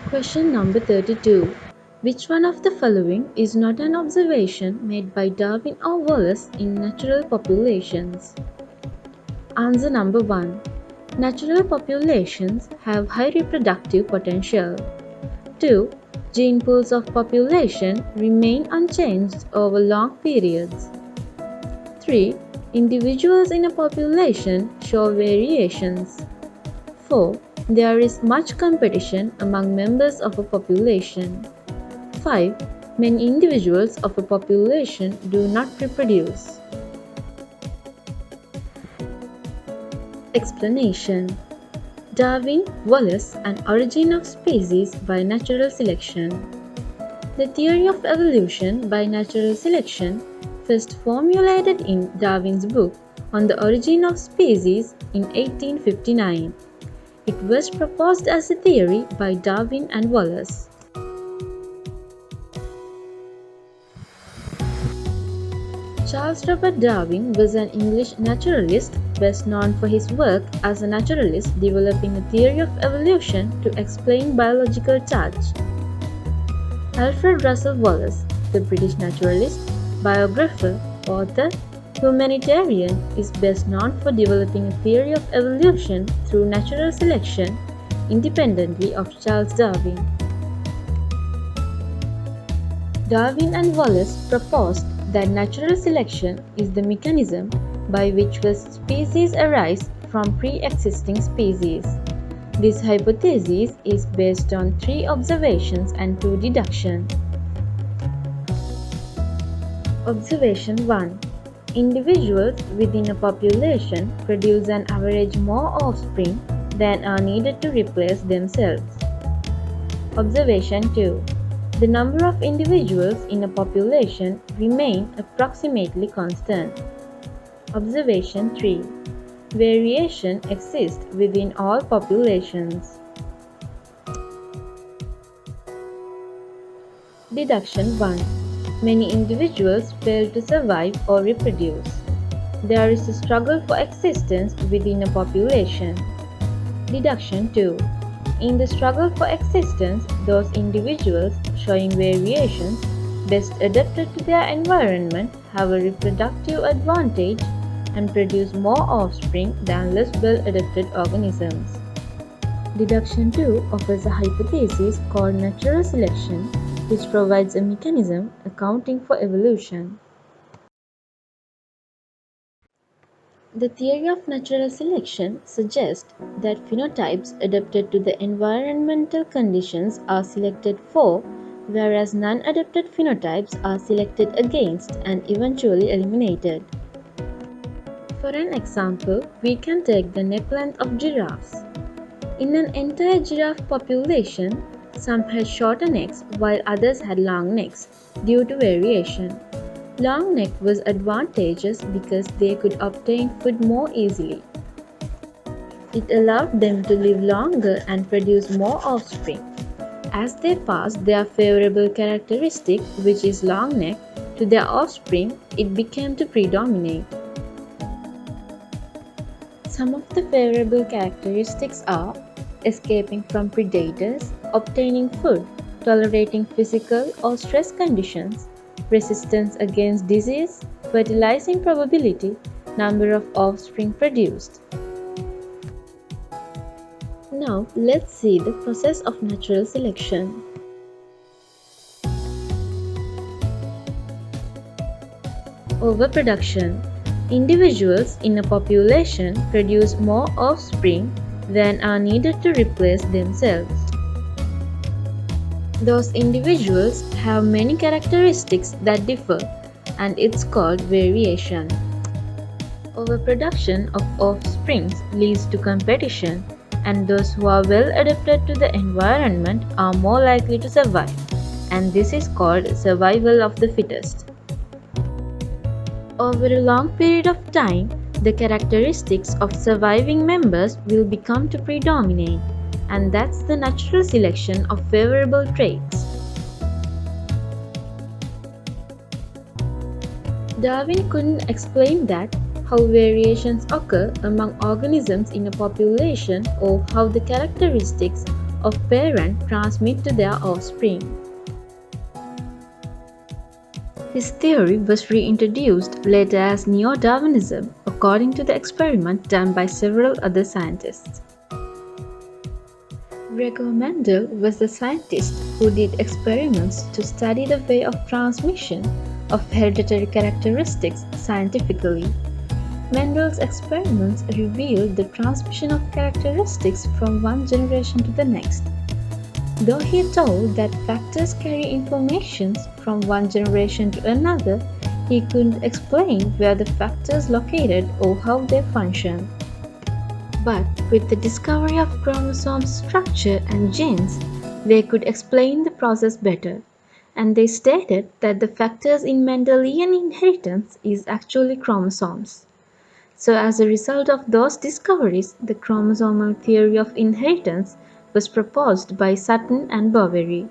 Question number 32. Which one of the following is not an observation made by Darwin or Wallace in natural populations? Answer number 1. Natural populations have high reproductive potential. 2. Gene pools of population remain unchanged over long periods. 3. Individuals in a population show variations. 4. There is much competition among members of a population. 5. Many individuals of a population do not reproduce. Explanation. Darwin, Wallace, and Origin of Species by Natural Selection. The theory of evolution by natural selection, first formulated in Darwin's book On the Origin of Species in 1859. It was proposed as a theory by Darwin and Wallace. Charles Robert Darwin was an English naturalist best known for his work as a naturalist developing a theory of evolution to explain biological charge. Alfred Russel Wallace, the British naturalist, biographer, author, humanitarian, is best known for developing a theory of evolution through natural selection independently of Charles Darwin. Darwin and Wallace proposed that natural selection is the mechanism by which first species arise from pre-existing species. This hypothesis is based on 3 observations and 2 deductions. Observation 1. Individuals within a population produce an average more offspring than are needed to replace themselves. Observation 2. The number of individuals in a population remain approximately constant. Observation 3. Variation exists within all populations. Deduction 1. Many individuals fail to survive or reproduce. There is a struggle for existence within a population. Deduction 2. In the struggle for existence, those individuals showing variations best adapted to their environment have a reproductive advantage and produce more offspring than less well-adapted organisms. Deduction 2 offers a hypothesis called natural selection, which provides a mechanism accounting for evolution. The theory of natural selection suggests that phenotypes adapted to the environmental conditions are selected for, whereas non-adapted phenotypes are selected against and eventually eliminated. For an example, we can take the neck length of giraffes. In an entire giraffe population, some had shorter necks while others had long necks, due to variation. Long neck was advantageous because they could obtain food more easily. It allowed them to live longer and produce more offspring. As they passed their favorable characteristic, which is long neck, to their offspring, it became to predominate. Some of the favorable characteristics are escaping from predators, obtaining food, tolerating physical or stress conditions, resistance against disease, fertilizing probability, number of offspring produced. Now let's see the process of natural selection. Overproduction. Individuals in a population produce more offspring than are needed to replace themselves. Those individuals have many characteristics that differ, and it's called variation. Overproduction of offspring leads to competition, and those who are well adapted to the environment are more likely to survive, and this is called survival of the fittest. Over a long period of time, the characteristics of surviving members will become to predominate, and that's the natural selection of favorable traits. Darwin couldn't explain that, how variations occur among organisms in a population or how the characteristics of parents transmit to their offspring. His theory was reintroduced later as Neo-Darwinism according to the experiment done by several other scientists. Gregor Mendel was the scientist who did experiments to study the way of transmission of hereditary characteristics scientifically. Mendel's experiments revealed the transmission of characteristics from one generation to the next. Though he told that factors carry information from one generation to another, he couldn't explain where the factors located or how they function. But with the discovery of chromosome structure and genes, they could explain the process better, and they stated that the factors in Mendelian inheritance is actually chromosomes. So as a result of those discoveries, the chromosomal theory of inheritance was proposed by Sutton and Boveri.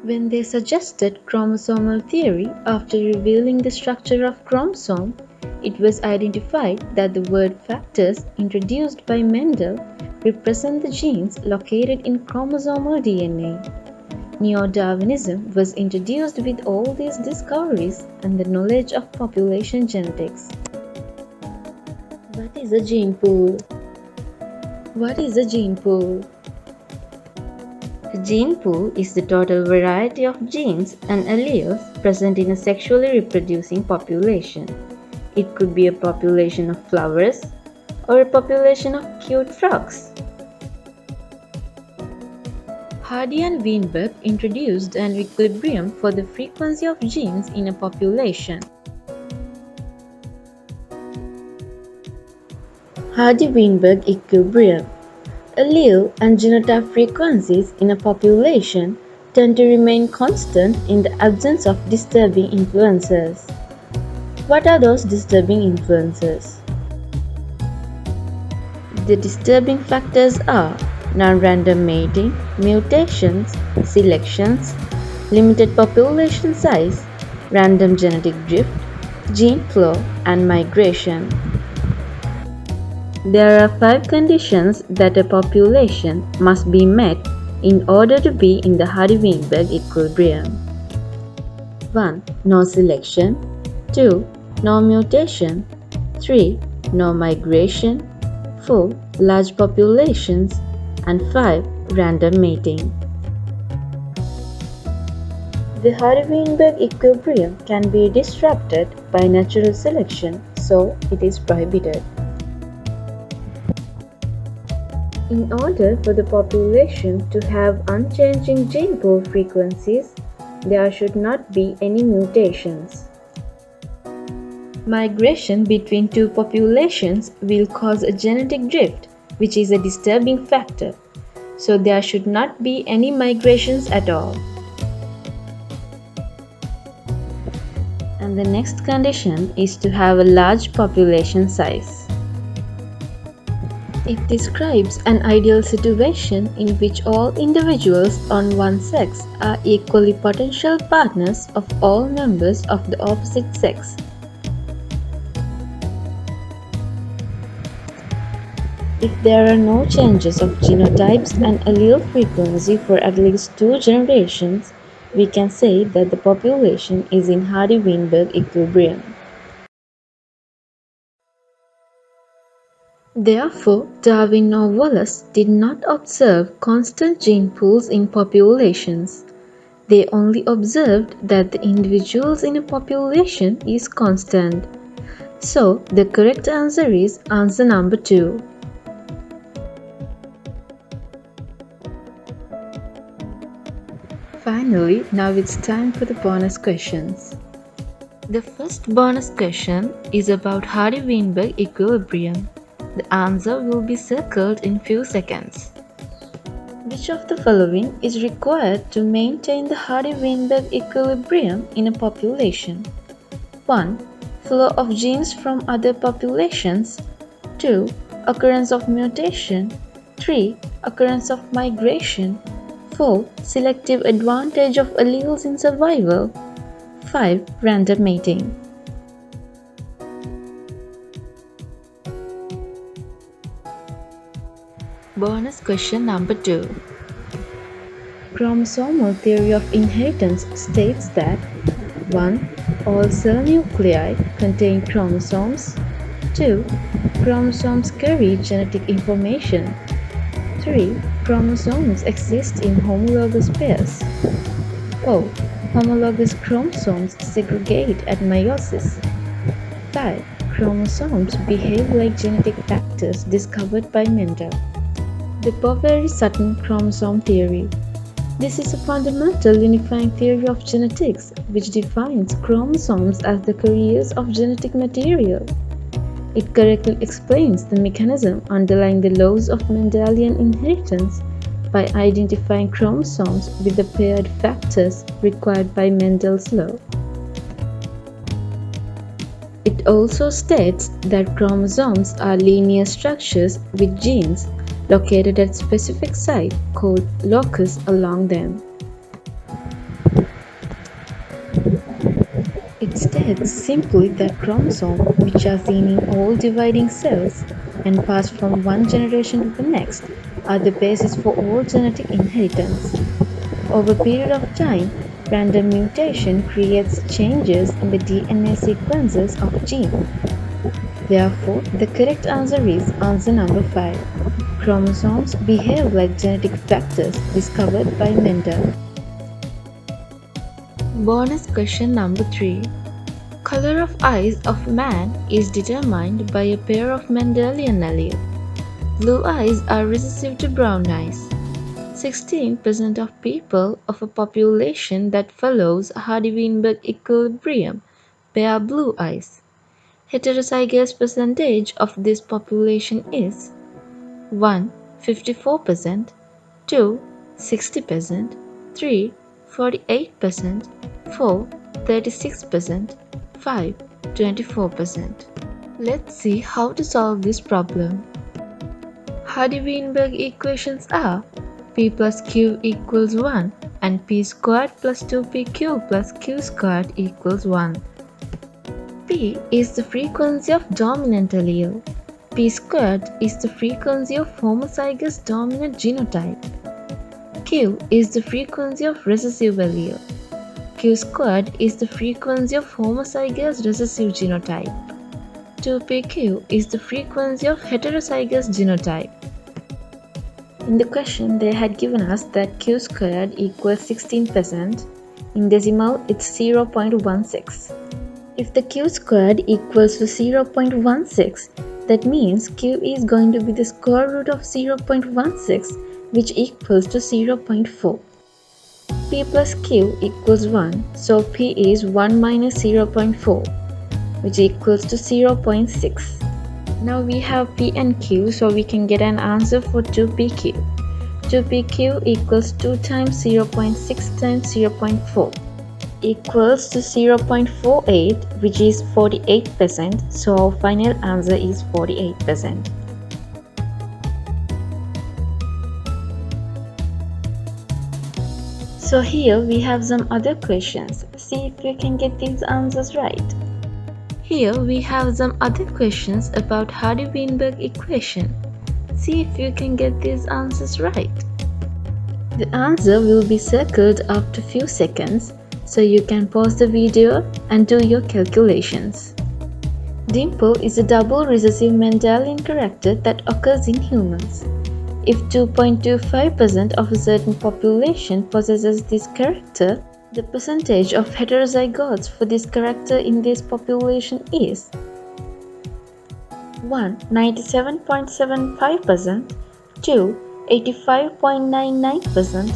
When they suggested chromosomal theory after revealing the structure of chromosome, it was identified that the word factors introduced by Mendel represent the genes located in chromosomal DNA. Neo-Darwinism was introduced with all these discoveries and the knowledge of population genetics. What is a gene pool? What is a gene pool? A gene pool is the total variety of genes and alleles present in a sexually reproducing population. It could be a population of flowers or a population of cute frogs. Hardy and Weinberg introduced an equilibrium for the frequency of genes in a population. Hardy-Weinberg Equilibrium. Allele and genotype frequencies in a population tend to remain constant in the absence of disturbing influences. What are those disturbing influences? The disturbing factors are non-random mating, mutations, selections, limited population size, random genetic drift, gene flow, and migration. There are 5 conditions that a population must be met in order to be in the Hardy-Weinberg equilibrium. 1. No selection. 2. No mutation. 3. No migration. 4. Large populations. And 5. Random mating. The Hardy-Weinberg equilibrium can be disrupted by natural selection, so it is prohibited. In order for the population to have unchanging gene pool frequencies, there should not be any mutations. Migration between two populations will cause a genetic drift, which is a disturbing factor, so there should not be any migrations at all. And the next condition is to have a large population size. It describes an ideal situation in which all individuals on one sex are equally potential partners of all members of the opposite sex. If there are no changes of genotypes and allele frequency for at least 2 generations, we can say that the population is in Hardy-Weinberg equilibrium. Therefore, Darwin or Wallace did not observe constant gene pools in populations. They only observed that the individuals in a population is constant. So, the correct answer is answer number 2. Finally, now it's time for the bonus questions. The first bonus question is about Hardy-Weinberg equilibrium. The answer will be circled in few seconds. Which of the following is required to maintain the Hardy-Weinberg equilibrium in a population? 1. Flow of genes from other populations. 2. Occurrence of mutation. 3. Occurrence of migration. 4. Selective advantage of alleles in survival. 5. Random mating. Bonus question number 2. Chromosomal theory of inheritance states that 1. All cell nuclei contain chromosomes. 2. Chromosomes carry genetic information. 3. Chromosomes exist in homologous pairs. 4. Homologous chromosomes segregate at meiosis. 5. Chromosomes behave like genetic factors discovered by Mendel. The Boveri-Sutton chromosome theory. This is a fundamental unifying theory of genetics which defines chromosomes as the carriers of genetic material. It correctly explains the mechanism underlying the laws of Mendelian inheritance by identifying chromosomes with the paired factors required by Mendel's law. It also states that chromosomes are linear structures with genes located at specific site called locus along them. It states simply that chromosomes, which are seen in all dividing cells and pass from one generation to the next, are the basis for all genetic inheritance. Over a period of time, random mutation creates changes in the DNA sequences of genes. Therefore, the correct answer is answer number 5. Chromosomes behave like genetic factors discovered by Mendel. Bonus question number 3. Color of eyes of man is determined by a pair of Mendelian alleles. Blue eyes are recessive to brown eyes. 16% of people of a population that follows Hardy-Weinberg Equilibrium bear blue eyes. Heterozygous percentage of this population is 1. 54%, 2. 60%, 3. 48%, 4. 36%, 5. 24%. Let's see how to solve this problem. Hardy-Weinberg equations are P plus Q equals 1 and P squared plus 2PQ plus Q squared equals 1. P is the frequency of dominant allele. P squared is the frequency of homozygous dominant genotype. Q is the frequency of recessive allele. Q squared is the frequency of homozygous recessive genotype. 2PQ is the frequency of heterozygous genotype. In the question, they had given us that Q squared equals 16%. In decimal, it's 0.16. If the Q squared equals to 0.16, that means Q is going to be the square root of 0.16, which equals to 0.4. P plus Q equals 1, so P is 1 minus 0.4, which equals to 0.6. Now we have P and Q, so we can get an answer for 2PQ. 2PQ equals 2 times 0.6 times 0.4 equals to 0.48, which is 48%, so our final answer is 48%. So here we have some other questions. See if you can get these answers right. Here we have some other questions about Hardy-Weinberg equation. See if you can get these answers right. The answer will be circled after few seconds, so you can pause the video and do your calculations. Dimple is a double recessive Mendelian character that occurs in humans. If 2.25% of a certain population possesses this character, the percentage of heterozygotes for this character in this population is 1. 97.75%, 2. 85.99%,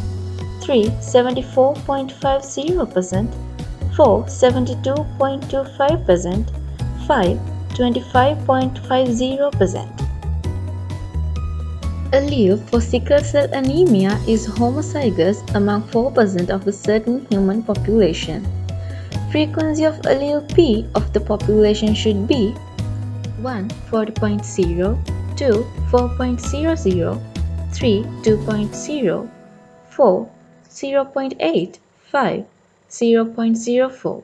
3. 74.50%, 4. 72.25%, 5. 25.50%. Allele for sickle cell anemia is homozygous among 4% of a certain human population. Frequency of allele P of the population should be 1. 40.0, 2. 4.00, 3. 2.0, 4. 0.8, 5. 0.04.